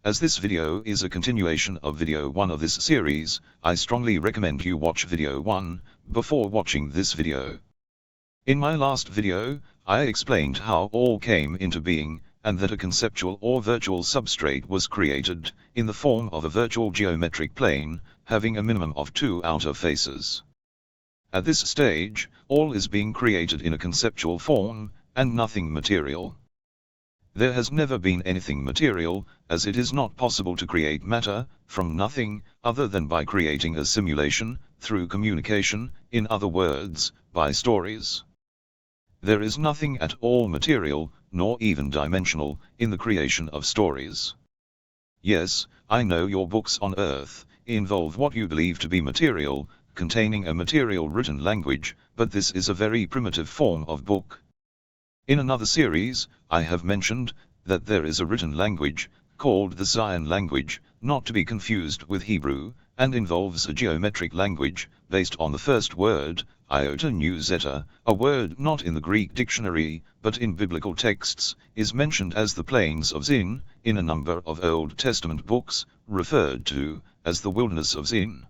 As this video is a continuation of video 1 of this series, I strongly recommend you watch video 1 before watching this video. In my last video, I explained how all came into being, and that a conceptual or virtual substrate was created, in the form of a virtual geometric plane, having a minimum of 2 outer faces. At this stage, all is being created in a conceptual form, and nothing material. There has never been anything material, as it is not possible to create matter from nothing, other than by creating a simulation, through communication, in other words, by stories. There is nothing at all material, nor even dimensional, in the creation of stories. Yes, I know your books on Earth involve what you believe to be material, containing a material written language, but this is a very primitive form of book. In another series, I have mentioned that there is a written language, called the Zion language, not to be confused with Hebrew, and involves a geometric language, based on the first word, iota nu zeta, a word not in the Greek dictionary, but in biblical texts, is mentioned as the plains of Zin, in a number of Old Testament books, referred to as the wilderness of Zin.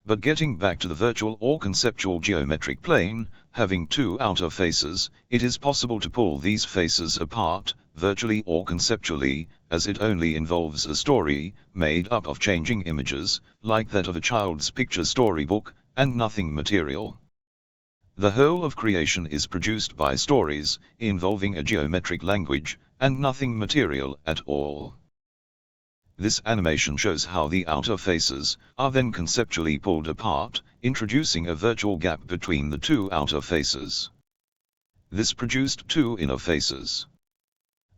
But getting back to the virtual or conceptual geometric plane, having 2 outer faces, it is possible to pull these faces apart, virtually or conceptually, as it only involves a story, made up of changing images, like that of a child's picture storybook, and nothing material. The whole of creation is produced by stories, involving a geometric language, and nothing material at all. This animation shows how the outer faces are then conceptually pulled apart, introducing a virtual gap between the 2 outer faces. This produced 2 inner faces.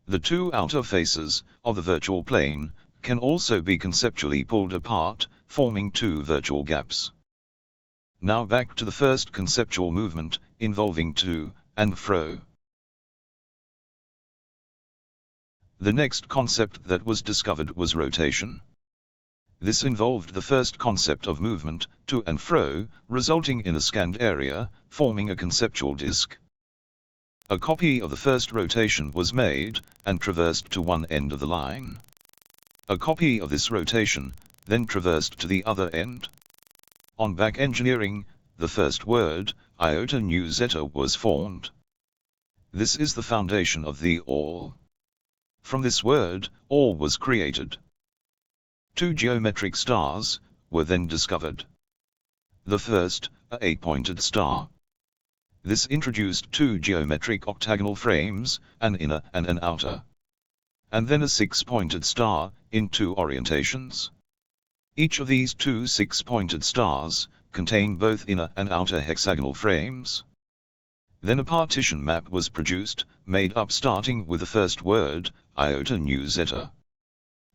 The 2 outer faces of the virtual plane can also be conceptually pulled apart, forming 2 virtual gaps. Now back to the first conceptual movement, involving to and fro. The next concept that was discovered was rotation. This involved the first concept of movement, to and fro, resulting in a scanned area, forming a conceptual disk. A copy of the first rotation was made, and traversed to one end of the line. A copy of this rotation then traversed to the other end. On back engineering, the first word, iota nu zeta, was formed. This is the foundation of the all. From this word, all was created. 2 geometric stars were then discovered. The first, a 8-pointed star. This introduced 2 geometric octagonal frames, an inner and an outer. And then a 6-pointed star, in 2 orientations. Each of these 2 6-pointed stars contain both inner and outer hexagonal frames. Then a partition map was produced, made up starting with the first word, iota nu zeta.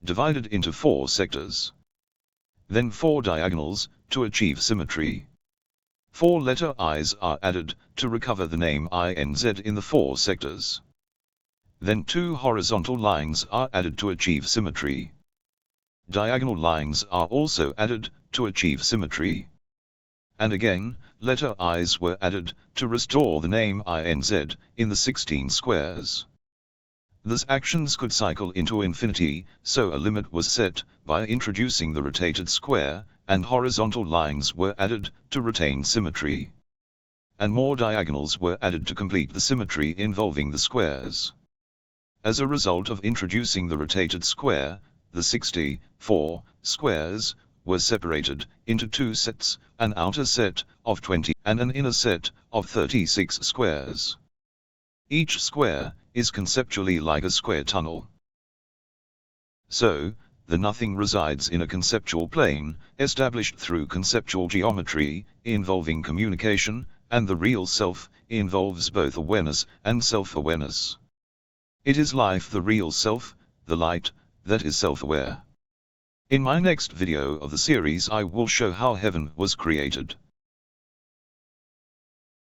Divided into 4 sectors. Then 4 diagonals, to achieve symmetry. 4 letter I's are added, to recover the name INZ in the 4 sectors. Then 2 horizontal lines are added to achieve symmetry. Diagonal lines are also added, to achieve symmetry. And again, letter I's were added, to restore the name INZ, in the 16 squares. Thus actions could cycle into infinity, so a limit was set, by introducing the rotated square, and horizontal lines were added, to retain symmetry. And more diagonals were added to complete the symmetry involving the squares. As a result of introducing the rotated square, the 64 squares were separated into 2 sets, an outer set of 20 and an inner set of 36 squares. Each square is conceptually like a square tunnel. So, the nothing resides in a conceptual plane, established through conceptual geometry, involving communication, and the real self involves both awareness and self-awareness. It is life, the real self, the light, that is self-aware. In my next video of the series I will show how heaven was created.